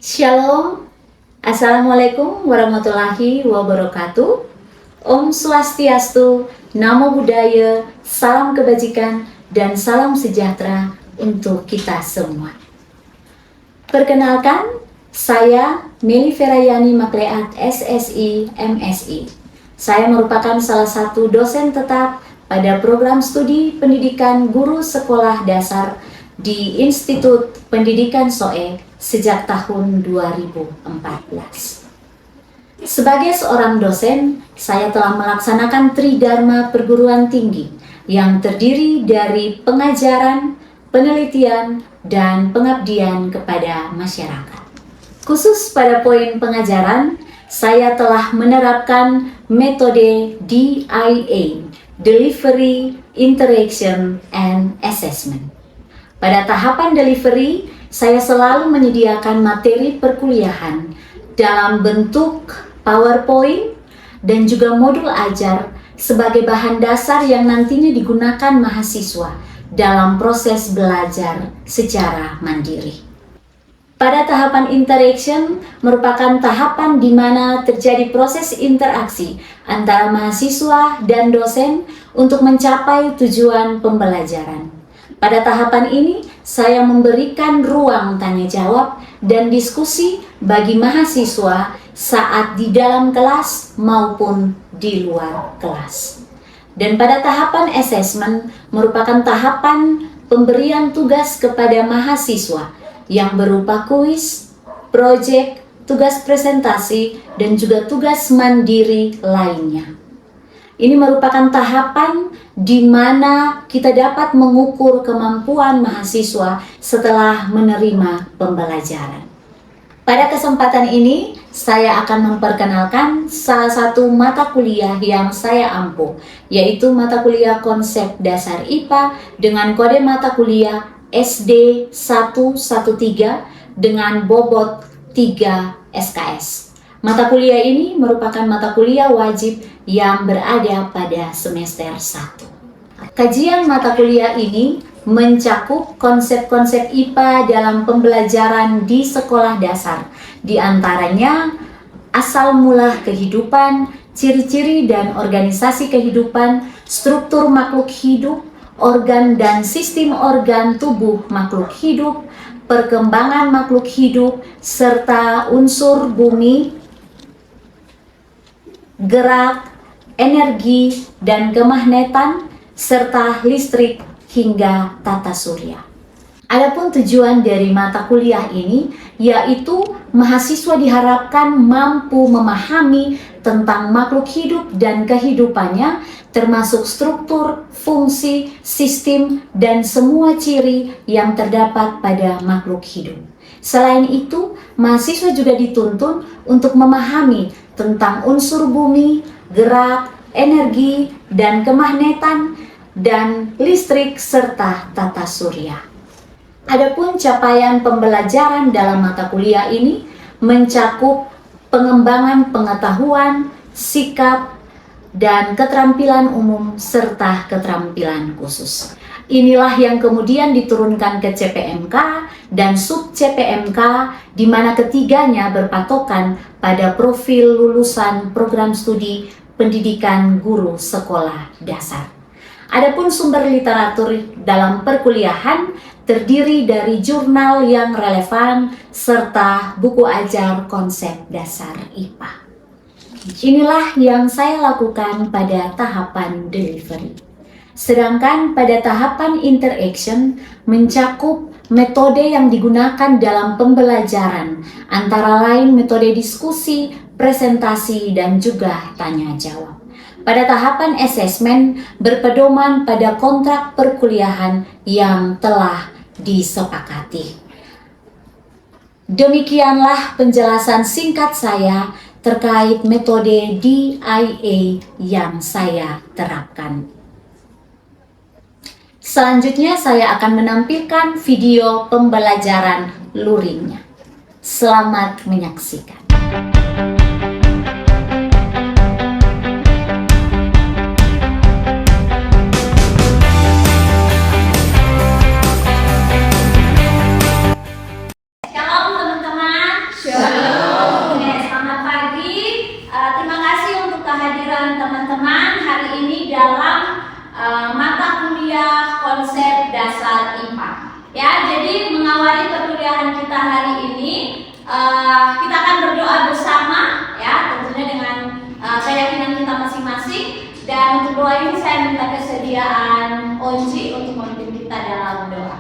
Shalom, Assalamualaikum warahmatullahi wabarakatuh. Om Swastiastu, Namo Buddhaya, salam kebajikan dan salam sejahtera untuk kita semua. Perkenalkan, saya Meli Ferayani Makleat SSI MSI. Saya merupakan salah satu dosen tetap pada program studi pendidikan guru sekolah dasar di Institut Pendidikan SOE sejak tahun 2014. Sebagai seorang dosen, saya telah melaksanakan Tridharma Perguruan Tinggi yang terdiri dari pengajaran, penelitian, dan pengabdian kepada masyarakat. Khusus pada poin pengajaran, saya telah menerapkan metode DIA, Delivery, Interaction, and Assessment. Pada tahapan delivery, saya selalu menyediakan materi perkuliahan dalam bentuk PowerPoint dan juga modul ajar sebagai bahan dasar yang nantinya digunakan mahasiswa dalam proses belajar secara mandiri. Pada tahapan interaction merupakan tahapan di mana terjadi proses interaksi antara mahasiswa dan dosen untuk mencapai tujuan pembelajaran. Pada tahapan ini, saya memberikan ruang tanya jawab dan diskusi bagi mahasiswa saat di dalam kelas maupun di luar kelas. Dan pada tahapan assessment merupakan tahapan pemberian tugas kepada mahasiswa yang berupa kuis, proyek, tugas presentasi, dan juga tugas mandiri lainnya. Ini merupakan tahapan di mana kita dapat mengukur kemampuan mahasiswa setelah menerima pembelajaran. Pada kesempatan ini, saya akan memperkenalkan salah satu mata kuliah yang saya ampuh, yaitu mata kuliah konsep dasar IPA dengan kode mata kuliah SD 113 dengan bobot 3 SKS. Mata kuliah ini merupakan mata kuliah wajib yang berada pada semester 1. Kajian mata kuliah ini mencakup konsep-konsep IPA dalam pembelajaran di sekolah dasar, di antaranya asal mula kehidupan, ciri-ciri dan organisasi kehidupan, struktur makhluk hidup, organ dan sistem organ tubuh makhluk hidup, perkembangan makhluk hidup, serta unsur bumi, gerak, energi, dan kemagnetan, serta listrik hingga tata surya. Adapun tujuan dari mata kuliah ini yaitu mahasiswa diharapkan mampu memahami tentang makhluk hidup dan kehidupannya, termasuk struktur, fungsi, sistem, dan semua ciri yang terdapat pada makhluk hidup. Selain itu, mahasiswa juga dituntun untuk memahami tentang unsur bumi, gerak, energi, dan kemagnetan, dan listrik serta tata surya. Adapun capaian pembelajaran dalam mata kuliah ini mencakup pengembangan pengetahuan, sikap, dan keterampilan umum serta keterampilan khusus. Inilah yang kemudian diturunkan ke CPMK dan sub CPMK, di mana ketiganya berpatokan pada profil lulusan program studi pendidikan guru sekolah dasar. Adapun sumber literatur dalam perkuliahan terdiri dari jurnal yang relevan serta buku ajar konsep dasar IPA. Inilah yang saya lakukan pada tahapan delivery. Sedangkan pada tahapan interaction mencakup metode yang digunakan dalam pembelajaran, antara lain metode diskusi, presentasi, dan juga tanya jawab. Pada tahapan assessment berpedoman pada kontrak perkuliahan yang telah disepakati. Demikianlah penjelasan singkat saya terkait metode DIA yang saya terapkan. Selanjutnya saya akan menampilkan video pembelajaran luringnya. Selamat menyaksikan. mata kuliah konsep dasar IPA. Ya, jadi mengawali perkuliahan kita hari ini, kita akan berdoa bersama, ya, tentunya dengan keyakinan kita masing-masing. Dan untuk doa ini saya minta kesediaan Onji untuk memimpin kita dalam doa.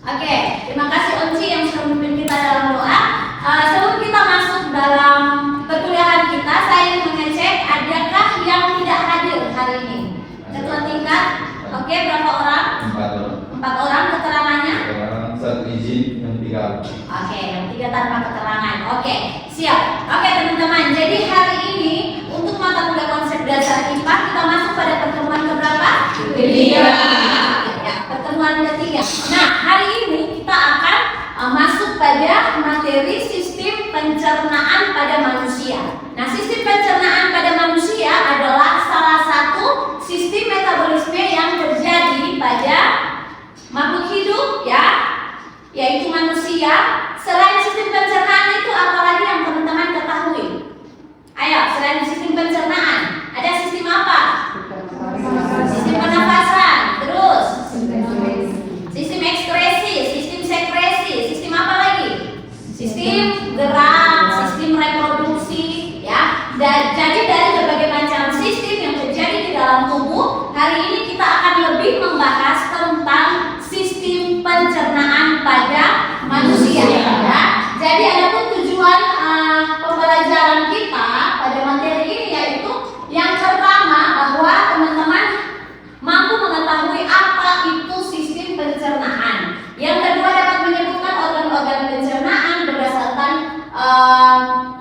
Oke, terima kasih Onci yang sudah memimpin kita dalam doa. Sebelum kita masuk dalam perkuliahan kita, saya ingin mengecek adakah yang tidak hadir hari ini. Ketua tingkat, oke, berapa orang? 4 orang. 4 orang, keterangannya? Keterangan saat izin yang 3. Oke, yang 3 tanpa keterangan. Oke, siap. Oke teman-teman, jadi hari ini untuk mata kuliah konsep dasar IPA kita masuk pada pertemuan keberapa? Ketiga. Ya, pertemuan ketiga. Nah, hari ini kita akan masuk pada materi sistem pencernaan pada manusia. Nah, sistem pencernaan pada manusia adalah salah satu sistem metabolisme yang terjadi pada makhluk hidup, ya, yaitu manusia. Selain sistem pencernaan itu apalagi yang teman-teman ketahui? Ayo, selain sistem pencernaan, ada sistem apa? Sistem pernafasan, terus sistem ekskresi, sistem sekresi, sistem apa lagi? Sistem gerak, sistem reproduksi, ya. Dan jadi dari berbagai macam sistem yang terjadi di dalam tubuh, hari ini kita akan lebih membahas tentang sistem pencernaan pada manusia, ya. Jadi adapun tujuan pembelajaran kita pada materi ini yaitu yang pertama bahwa teman-teman mampu mengetahui apa itu sistem pencernaan. Yang kedua dapat menyebutkan organ-organ pencernaan berdasarkan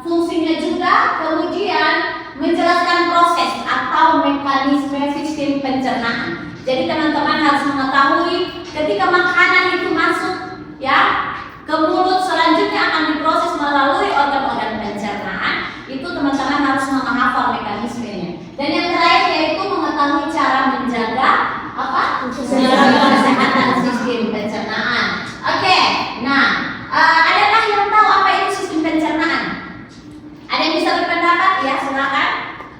fungsinya juga, kemudian menjelaskan proses atau mekanisme sistem pencernaan. Jadi teman-teman harus mengetahui ketika makanan itu masuk, ya, ke mulut selanjutnya akan diproses melalui organ-organ pencernaan. Itu teman-teman harus menghafal mekanismenya. Dan yang terakhir yaitu mengetahui cara menjaga apa? Kesehatan sistem pencernaan. Oke, nah, adakah yang tahu apa itu sistem pencernaan? Ada yang bisa berpendapat? Ya, silakan.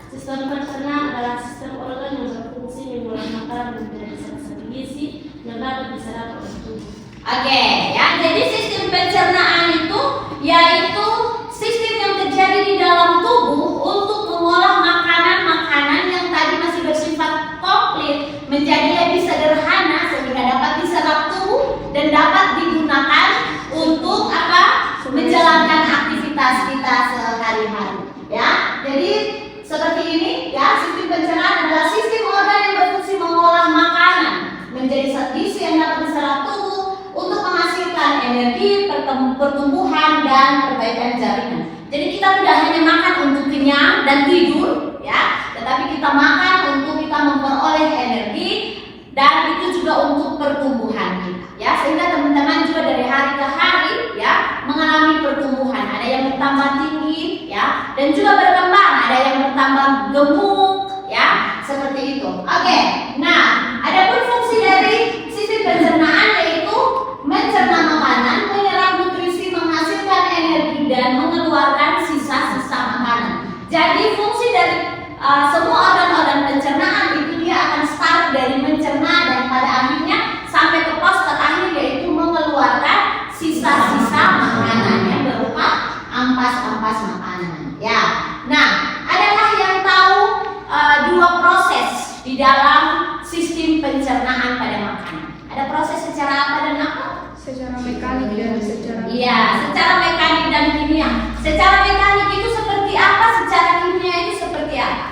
Sistem pencernaan adalah sistem organ yang berfungsi mengolah makanan menjadi zat-zat gizi yang dapat diserap oleh tubuh. Oke, ya, jadi sistem pencernaan itu yaitu sistem yang terjadi di dalam tubuh untuk mengolah makanan-makanan yang tadi masih bersifat komplit menjadi lebih sederhana sehingga dapat diserap tubuh dan dapat digunakan untuk apa? Menjalankan aktivitas kita sehari-hari. Ya, jadi seperti ini, ya, sistem pencernaan adalah sistem organ yang berfungsi mengolah makanan menjadi zat gizi yang dapat diserap tubuh untuk menghasilkan energi, pertumbuhan dan perbaikan jaringan. Jadi kita tidak hanya makan untuk kenyang dan tidur, ya, tetapi kita makan untuk kita memperoleh energi dan itu juga untuk pertumbuhan kita, ya, sehingga teman-teman juga dari hari ke hari, ya, mengalami pertumbuhan. Ada yang bertambah tinggi, ya, dan juga berkembang. Ada yang bertambah gemuk, ya, seperti itu. Oke, nah, adapun fungsi dari sistem pencernaan yaitu mencerna makanan, menyerap nutrisi, menghasilkan energi dan mengeluarkan sisa-sisa makanan. Jadi fungsi dari semua organ-organ pencernaan itu dia akan start dari mencerna dan pada akhirnya sampai ke pos terakhir yaitu mengeluarkan sisa-sisa makanan yang berupa ampas-ampas makanan. Ya, nah, adakah yang tahu dua proses di dalam sistem pencernaan pada makanan? Ada proses secara apa dan apa? Secara mekanik dan secara Iya, secara mekanik dan kimia. Secara mekanik itu seperti apa? Secara kimia itu seperti apa?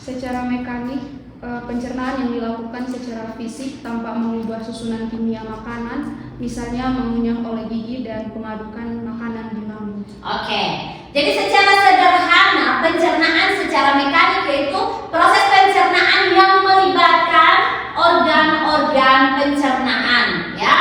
secara mekanik pencernaan yang dilakukan secara fisik tanpa mengubah susunan kimia makanan, misalnya mengunyah oleh gigi dan mengadukkan makanan di lambung. Oke, jadi secara sederhana pencernaan secara mekanik yaitu proses pencernaan yang melibatkan organ-organ pencernaan, ya.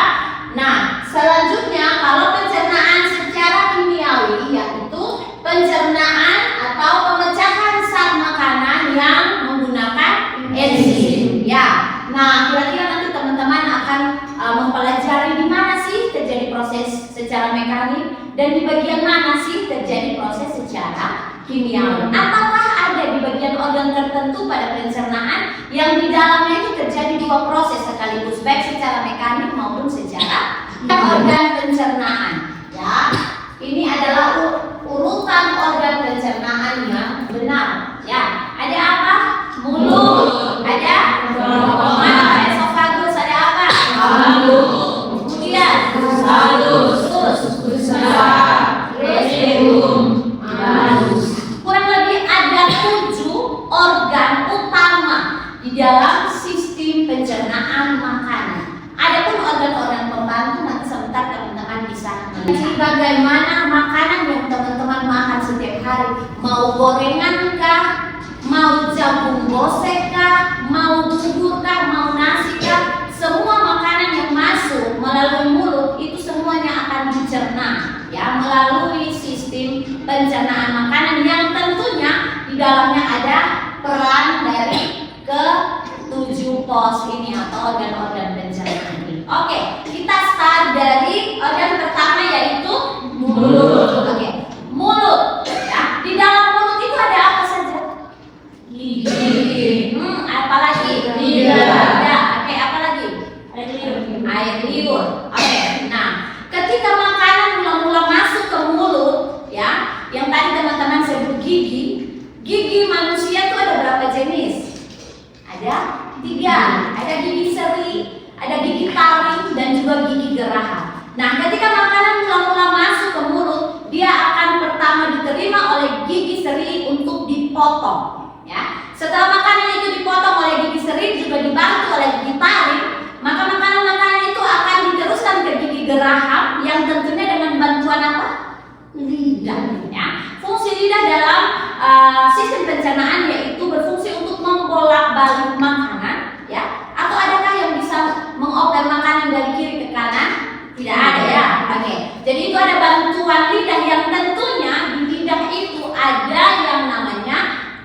Nah, selanjutnya kalau pencernaan secara kimiawi yaitu pencernaan atau pemecahan zat makanan yang menggunakan enzim, ya. Nah, kira-kira nanti teman-teman akan mempelajari di mana sih terjadi proses secara mekanik mekanik, dan di bagian mana sih terjadi proses secara kimiawi? Apakah ada di bagian organ tertentu pada pencernaan yang di dalamnya itu terjadi dua proses sekaligus, baik secara mekanik maupun secara organ pencernaan? Ya, ini adalah urutan organ pencernaan yang benar. Ya, ada apa? Mulut, ada kerongkongan, ada esofagus, ada apa? Kemudian halus, kurang lebih ada 7 organ utama di dalam sistem pencernaan makanan. Adapun organ-organ pembantu nanti sebentar teman-teman bisa melihat bagaimana makanan yang teman-teman makan setiap hari, mau gorengan kah, mau jagung gosek kah, mau bubur kah, mau nasi kah, semua makanan yang masuk melalui mulut itu semuanya akan dicerna ya melalui sistem pencernaan makanan yang tentunya di dalamnya ada peran dari ke-7 pos ini atau organ-organ pencernaan ini. Oke, kita start dari organ pertama yaitu mulut. Oke, mulut ya. Di dalam mulut itu ada apa saja? Gigi. Apalagi? Lidah. Ya, oke, apa lagi? Air liur. Oke. Nah, ketika makanan mula-mula masuk ke mulut, ya, yang tadi teman-teman sebut gigi manusia itu ada berapa jenis? Ada 3. Ada gigi seri, ada gigi taring, dan juga gigi geraham. Nah, ketika makanan mula-mula masuk ke mulut, dia akan pertama diterima oleh gigi seri untuk dipotong. Ya, setelah makanan itu dipotong oleh gigi seri juga dibantu oleh gigi taring, maka makanan-makanan itu akan diteruskan ke gigi geraham yang tentunya dengan bantuan apa? Lidah. Ya. Fungsi lidah dalam sistem pencernaan yaitu berfungsi untuk membolak-balik makanan, ya. Atau adakah yang bisa mengoper makanan dari kiri ke kanan? Tidak ada ya. Oke. Jadi itu ada bantuan lidah yang tentunya di lidah itu ada yang namanya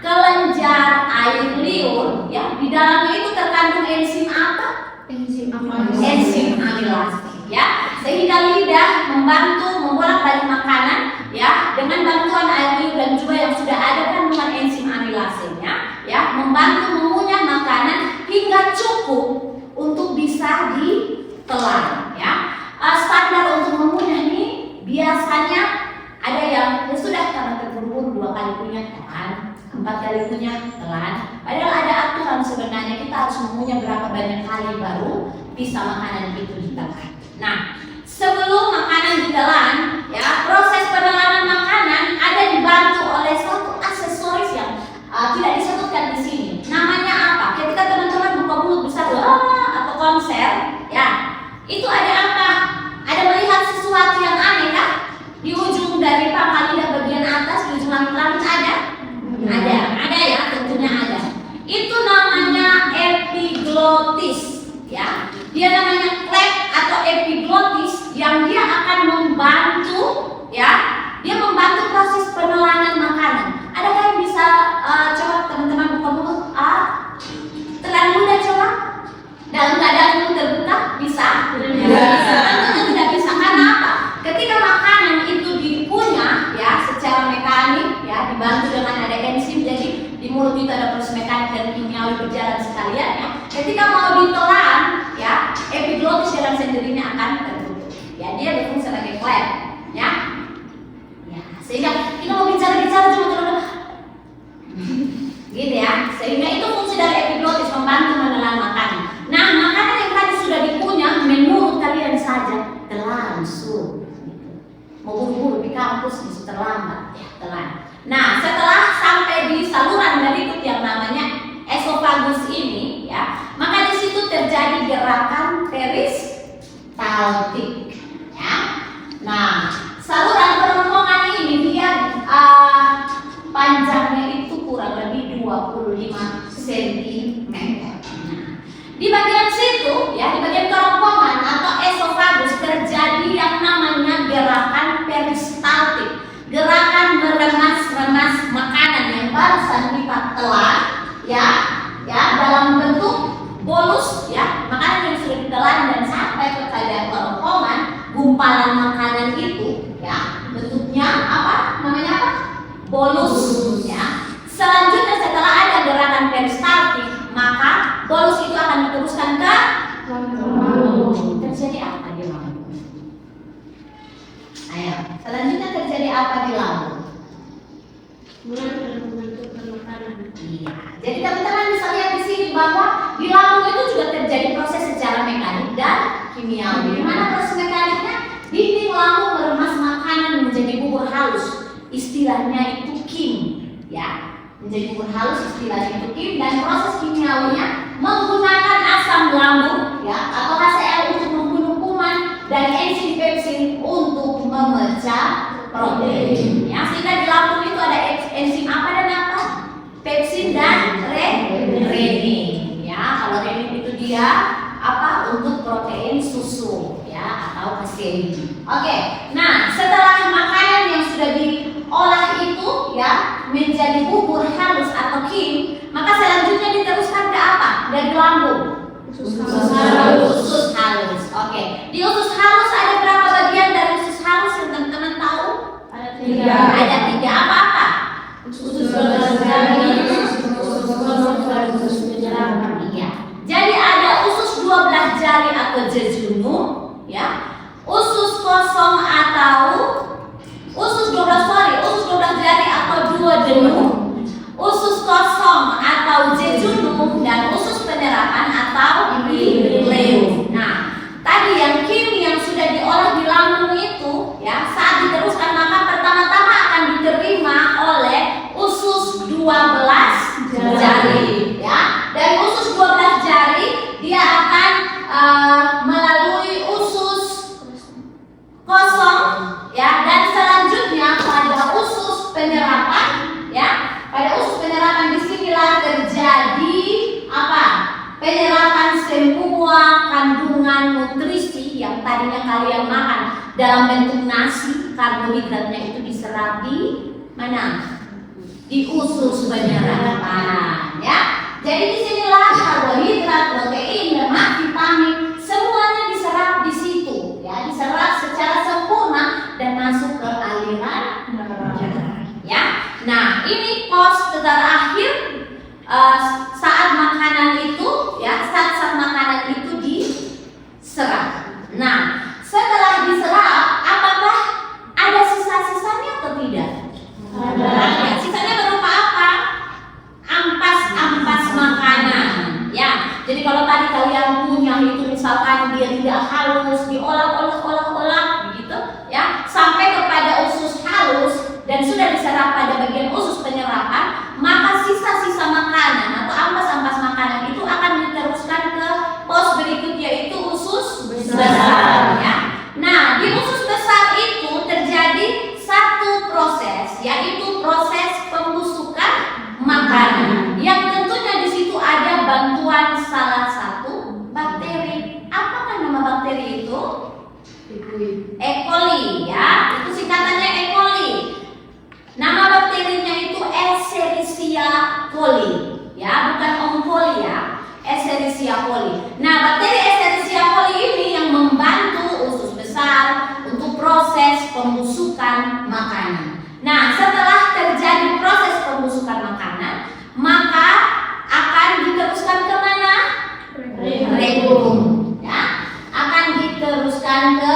kelenjar air liur, ya. Di dalamnya itu terkandung enzim apa? Enzim amilase, ya. Sehingga lidah membantu membolak-balik makanan, ya, dengan bantuan air liur dan juga yang sudah ada kandungan enzim amilasenya, ya, membantu mengunyah makanan hingga cukup untuk bisa ditelan, ya. Standar untuk mengunyah ini biasanya ada yang ya sudah karena terburu-buru 2 kali kunyah telan, 4 kali kunyah telan. Padahal ada aturan sebenarnya kita harus mengunyah berapa banyak kali baru bisa makanan itu ditelan. Nah, sebelum makanan ditelan, ya, proses penelanan makanan ada dibantu oleh suatu aksesoris yang tidak disebutkan di sini. Namanya apa? Ketika teman-teman buka mulut besar atau konser, ya, itu ada apa? Ada melihat sesuatu yang aneh kan? Di ujung dari pangkal lidah bagian atas, di ujung langit-langit ada? Ada ya, tentunya ada. Itu namanya epiglottis, ya. Dia namanya klep atau epiglottis yang dia akan membantu, ya. Dia membantu proses penelanan makanan. Adakah yang bisa coba teman-teman buka mulut? Telan mudah coba. Dalam keadaan mulut terbuka bisa? Tentunya tidak bisa. Karena apa? Ketika makanan itu dikunyah, ya, secara mekanik, ya, dibantu dengan ada enzim, jadi di mulut itu ada proses mekanik dan kimiawi berjalan sekalian, ya. Ketika mau ditelan, ya, epiglottis dalam sendirinya akan tertutup. Ya, dia berfungsi sebagai klep, ya. Ya, sehingga kita mau bicara-bicara cuma terus gitu ya. Sehingga itu fungsi dari epiglottis membantu menelan makanan. Nah, makanan yang tadi sudah dikunyah menurut kalian saja telan, mau buru-buru di kampus bisa terlambat, ya, telan. Nah, setelah sampai di saluran berikut yang namanya esofagus ini, ya, maka di situ terjadi gerakan peristaltik, ya. Nah, saluran kerongkongan ini dia panjangnya itu kurang lebih 25 cm. Nah, di bagian situ, ya, di bagian kerongkongan atau esofagus terjadi yang namanya gerakan peristaltik, gerakan meremas-remas makanan yang barusan kita telan, ya, dalam bentuk bolus, ya, makanan yang sudah ditelan dan sampai kepada kerongkongan Selanjutnya terjadi apa di lambung? Mengatur dan menentukan makanan. Iya. Jadi teman-teman bisa lihat di sini bahwa di lambung itu juga terjadi proses secara mekanik dan kimiawi. Gimana proses mekaniknya? Dinding lambung meremas makanan menjadi bubur halus. Istilahnya itu kim, ya. Menjadi bubur halus istilahnya itu kim, dan proses kimiawinya menggunakan asam lambung, ya, atau HCl untuk membunuh kuman dan enzim pepsin untuk memecah protein. Ya, sehingga di lambung itu ada enzim apa dan apa? Pepsin dan renin. Ya, kalau renin itu dia apa? Untuk protein susu, ya, atau kasein. Oke. Nah, setelah makanan yang sudah diolah itu, ya, menjadi bubur halus atau kim, maka selanjutnya diteruskan ke apa? Dari lambung. Usus halus. Oke. Di usus halus ada berapa bagian dari usus halus yang teman-teman tahu? Ada Ada tiga. Apa-apa? usus jari, usus kosong, usus penyerapan. Iya. Jadi ada usus 12 jari atau jejunum, ya. Usus kosong atau usus 12 jari atau duodenum, usus kosong atau jejunum, dan usus penyerapan atau ileum. Nah, tadi yang kim yang sudah diolah di lambung itu, ya, saat diteruskan maka pertama-tama akan diterima oleh usus 12 jari, ya. Dari usus 12 jari dia akan melalui usus kosong, ya, dan selanjutnya pada usus penyerapan, ya. Pada usus penyerapan disinilah terjadi apa? Penyerapan semua kandungan nutrisi yang tadinya kalian makan dalam bentuk nasi, karbohidratnya itu diserap di mana? Di usus penyerapan, ya. Jadi disinilah karbohidrat, protein, lemak, vitamin semuanya diserap di situ, ya, diserap secara sempurna dan masuk ke aliran darah, ya. Nah, ini pos terakhir saat makanan itu, ya, saat makanan itu diserap. Nah, setelah diserap, apakah ada sisa-sisanya atau tidak? Ada. Sisanya berupa apa? Ampas-ampas makanan, ya. Jadi kalau tadi kalian punya itu misalkan dia tidak halus, diolah begitu, ya, sampai kepada usus halus dan sudah diserap pada bagian usus penyerapan, maka sisa-sisa makanan atau ampas-ampas makanan itu akan diteruskan ke pos berikut, yaitu usus besar, ya. Nah, di usus besar itu terjadi satu proses, yaitu proses pembusukan makanan, yang tentunya di situ ada bantuan salah satu bakteri. Apakah nama bakteri itu? E. coli, ya. Itu singkatannya E. coli. Nama bakterinya itu Escherichia coli, ya, bukan Oncoli, ya. Escherichia coli. Nah, bakteri Escherichia coli ini yang membantu usus besar untuk proses pembusukan makanan. Nah, setelah terjadi proses pembusukan makanan, maka akan diteruskan ke mana? Rektum, ya. Akan diteruskan ke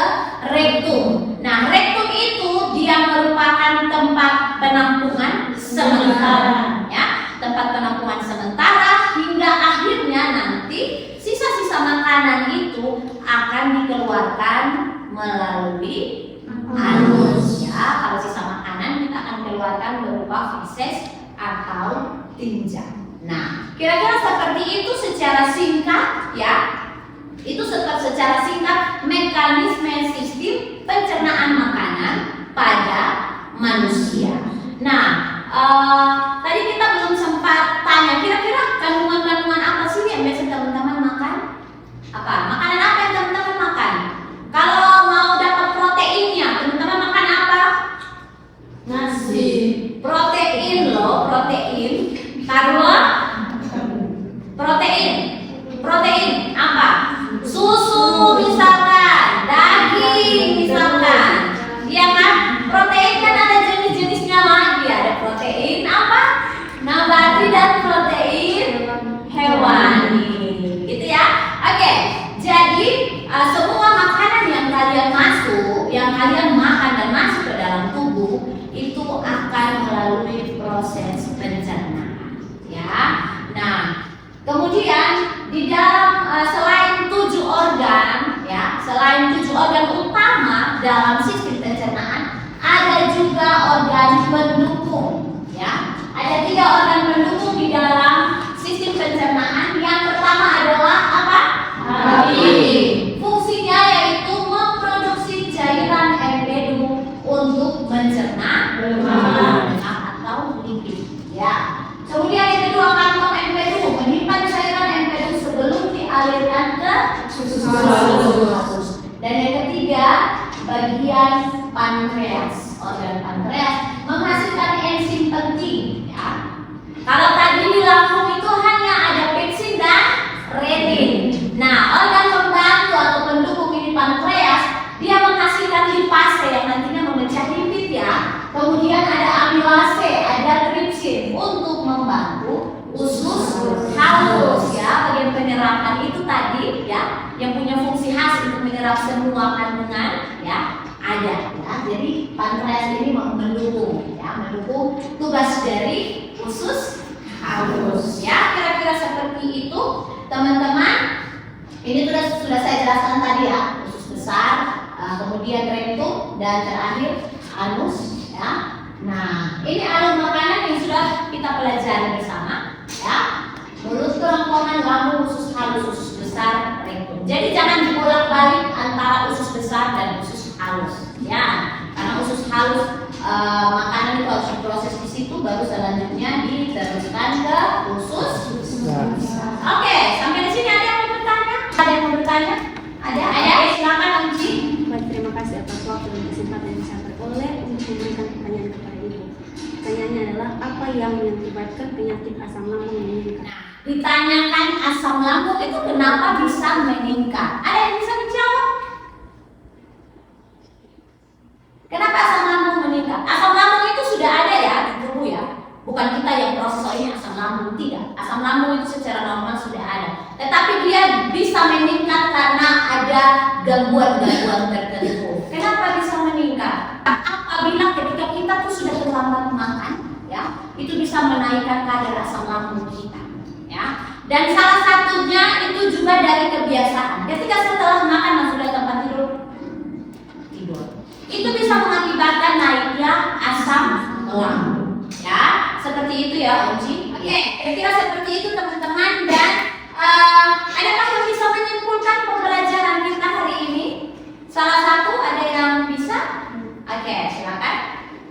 rektum. Nah, rektum itu dia merupakan tempat penampungan sementara, ya. Tempat penampungan sementara hingga akhirnya nanti sisa-sisa makanan itu akan dikeluarkan melalui anus, ya. Kalau sisa makanan kita akan keluarkan berupa feses atau tinja. Nah, kira-kira seperti itu secara singkat, ya. Itu secara singkat mekanisme sistem pencernaan makanan pada manusia. Nah, tadi kita belum sempat tanya kira-kira kandungan-kandungan apa sih yang biasa teman-teman makan? Apa? Makanan apa yang teman-teman makan? Kalau mau dapat proteinnya, teman-teman makan apa? Nasi. Protein loh, protein. Karbo? Protein apa? Susu misalkan, daging misalkan, organ pendukung. Ya, ada 3 organ pendukung di dalam sistem pencernaan. Yang pertama adalah apa? Hati. Fungsinya yaitu memproduksi cairan empedu untuk mencerna lemak atau lipid. Ya. Kemudian yang kedua, kantong empedu menyimpan cairan empedu sebelum dialirkan ke usus halus. Dan yang ketiga, bagian pankreas, organ pankreas menghasilkan enzim penting. Ya. Kalau tadi di lambung itu hanya ada pepsin dan renin. Nah, organ pembantu atau pendukung ini pankreas, dia menghasilkan lipase yang nantinya memecah lipid ya. Kemudian ada amilase, ada tripsin untuk membantu usus halus ya. Bagian penyerapan itu tadi ya, yang punya fungsi khas untuk menyerap semua kandungan ya, ada ya. Jadi pankreas ini mendukung ya, mendukung tugas dari usus halus ya. Kira-kira seperti itu teman-teman. Ini sudah saya jelaskan tadi ya, usus besar, kemudian rektum, dan terakhir anus ya. Nah, ini alur makanan yang sudah kita pelajari bersama ya. Mulut, kerongkongan, lambung, usus halus, usus besar, rektum. Jadi jangan dibolak-balik antara usus besar dan usus halus ya. Karena usus halus makanan itu harus diproses di situ, baru selanjutnya diteruskan ke usus. Oke, sampai di sini ada yang mau bertanya? Ada yang mau bertanya? Ada? Silakan Unci. Baik, terima kasih atas waktu dan kesempatan yang saya peroleh untuk memberikan pertanyaan kepada Ibu. Pertanyaannya adalah apa yang mengakibatkan penyakit asam lambung meningkat? Nah, ditanyakan asam lambung itu kenapa bisa meningkat? Ada yang bisa menjawab? Kenapa asam lambung meningkat? Asam lambung itu sudah ada ya di tubuh ya. Bukan kita yang proses ini asam lambung, tidak. Asam lambung itu secara normal sudah ada. Tetapi dia bisa meningkat karena ada gangguan-gangguan tertentu. Kenapa bisa meningkat? Apabila ketika kita tuh sudah terlambat makan, ya, itu bisa menaikkan kadar asam lambung kita, ya. Dan salah satunya itu juga dari kebiasaan. Ketika setelah makan masuk ke tempat tidur, itu bisa mengakibatkan naiknya asam lambung, ya. Seperti itu ya, Unci. Oke, kira-kira seperti itu teman-teman. Dan adakah yang bisa menyimpulkan pembelajaran kita hari ini? Salah satu ada yang bisa? Oke, silakan.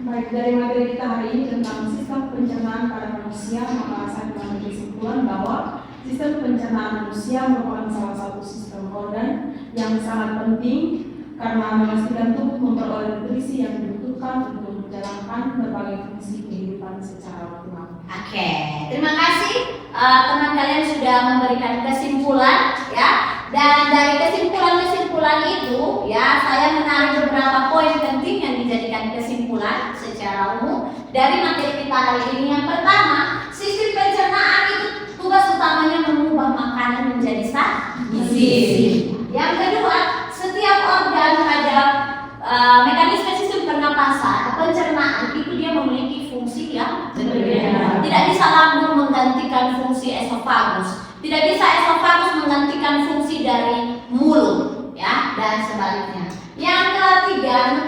Baik, dari materi kita hari ini tentang sistem pencernaan pada manusia, maka saya mengambil kesimpulan bahwa sistem pencernaan manusia merupakan salah satu sistem organ yang sangat penting karena memastikan tubuh memperoleh nutrisi yang dibutuhkan untuk menjalankan berbagai fungsi kehidupan secara optimal. Oke, terima kasih teman kalian sudah memberikan kesimpulan ya. Dan dari kesimpulan-kesimpulan itu ya, saya menarik beberapa poin penting yang dijadikan kesimpulan secara umum dari materi kita hari ini. Yang pertama, sistem pencernaan itu tugas utamanya mengubah makanan menjadi zat gizi. Yang kedua, setiap organ pada mekanisme sistem pernapasan, pencernaan itu dia memiliki fungsi yang berbeda. Tidak bisa lambung menggantikan fungsi esofagus, tidak bisa esofagus menggantikan fungsi dari mulut, ya, dan sebaliknya. Yang ketiga,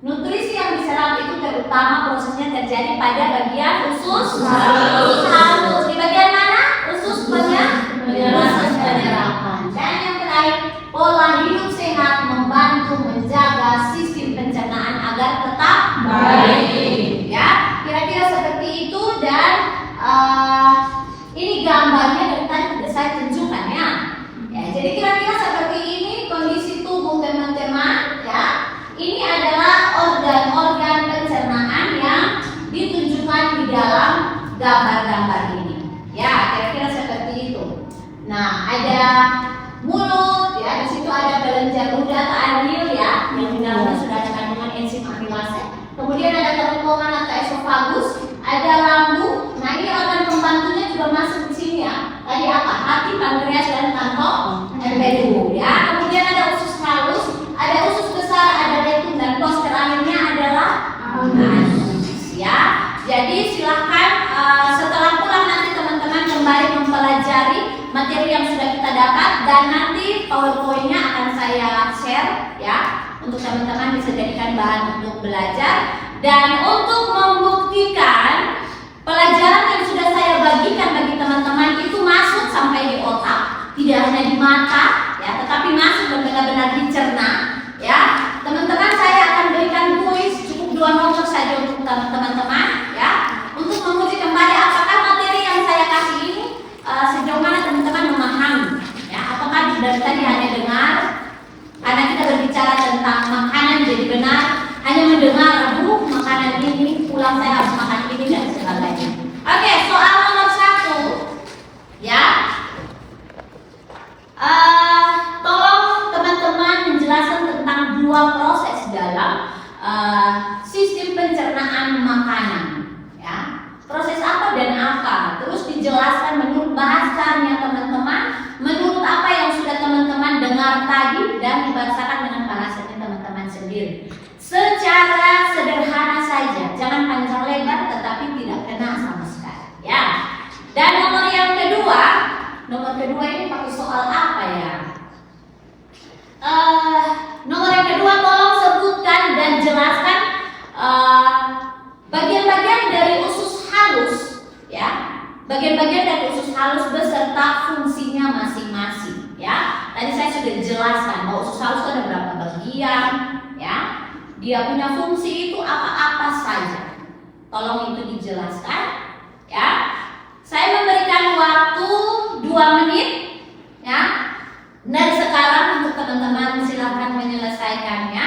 nutrisi yang diserap itu terutama prosesnya terjadi pada bagian usus halus. Di bagian mana? Usus penyerapan. Dan yang terakhir, pola hidup sehat membantu menjaga sistem pencernaan agar tetap baik. Ya, kira-kira seperti itu. Dan ini gambarnya dari tadi sudah saya tunjukkan ya. Ya, jadi kira-kira seperti ini kondisi tubuh teman-teman ya. Ini adalah organ-organ pencernaan yang ditunjukkan di dalam gambar-gambar ini. Ya, kira-kira seperti itu. Nah, ada mulut ya, di situ ada kelenjar ludah atau anil ya, yang di dalamnya sudah ada kandungan enzim amilase. Kemudian ada kerongkongan atau esofagus, ada lambung. Nah, ini organ pembantunya juga masuk di sini ya. Tadi apa? Hati, pankreas, dan kantong empedu ya. Kemudian ada usus halus, ada usus besar, ada rektum, dan pos terakhirnya adalah anus ya. Jadi silahkan setelah pulang nanti teman-teman kembali mempelajari materi yang sudah kita dapat, dan nanti PowerPoint-nya akan saya share ya, untuk teman-teman bisa jadikan bahan untuk belajar. Dan untuk membuktikan pelajaran yang sudah saya bagikan bagi teman-teman itu masuk sampai di otak, tidak hanya di mata, ya, tetapi masuk dan benar-benar dicerna, ya. Teman-teman, saya akan berikan kuis cukup 2 nomor saja untuk teman-teman, ya, untuk menguji kembali apakah materi yang saya kasih ini sejauh mana teman-teman memahami, ya. Apakah dari tadi hanya dengar, karena kita berbicara tentang makanan jadi benar, hanya mendengar, aduh makanan ini, pulang saya harus makan ini dan sebagainya. Oke, soal nomor 1, ya. Tolong teman-teman menjelaskan tentang 2 proses dalam sistem pencernaan makanan, ya. Proses apa dan apa? Terus dijelaskan menurut bahasanya teman-teman, menurut apa yang sudah teman-teman dengar tadi, dan dibahasakan dengan bahasanya teman-teman sendiri. Secara sederhana saja, jangan panjang lebar, tetapi tidak kena sama sekali, ya. Dan nomor kedua ini pakai soal apa ya? Nomor yang kedua, tolong sebutkan dan jelaskan bagian-bagian dari usus halus, ya. Bagian-bagian dari usus halus beserta fungsinya masing-masing, ya. Tadi saya sudah jelaskan bahwa usus halus itu ada berapa bagian, ya. Dia punya fungsi itu apa-apa saja. Tolong itu dijelaskan, ya. Saya memberikan waktu 2 menit, ya. Dari sekarang untuk teman-teman silakan menyelesaikannya.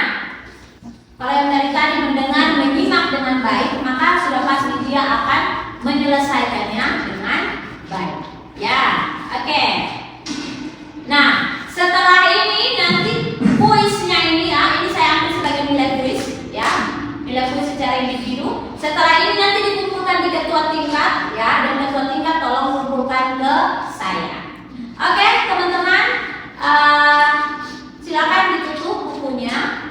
Kalau yang dari tadi mendengar, menyimak dengan baik, maka sudah pasti dia akan menyelesaikannya dengan baik. Ya, oke. Nah, setelah ini nanti kuisnya ini, ya, ini saya ambil sebagai nilai kuis, ya, nilai kuis secara individu. Setelah ini nanti dikumpulkan di ketua tingkat, ya, dan ketua tingkat tolong kumpulkan ke saya. Oke, teman-teman, silakan ditutup bukunya.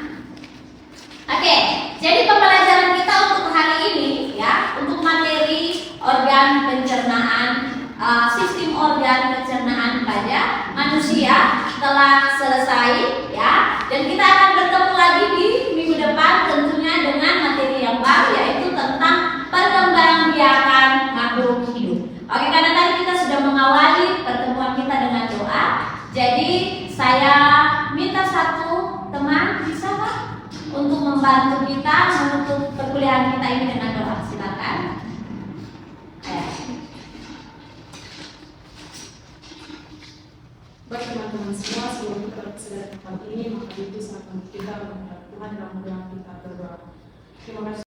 Oke, jadi pembelajaran kita untuk hari ini, ya, untuk materi organ pencernaan, sistem organ pencernaan pada manusia telah selesai, ya, dan kita akan bertemu lagi di minggu depan tentunya dengan materi yang baru, yaitu tentang perkembangbiakan makhluk hidup. Oke, karena tadi kita sudah mengawali pertemuan kita dengan doa, jadi saya minta satu teman, bisa Pak, untuk membantu kita menutup perkuliahan kita ini dengan doa. Silakan. Baik teman-teman semua, sebelum kita bersedia tempat ini, maka itu sangat penting kita menghadap Tuhan dan mendoakan kita berdoa. Terima kasih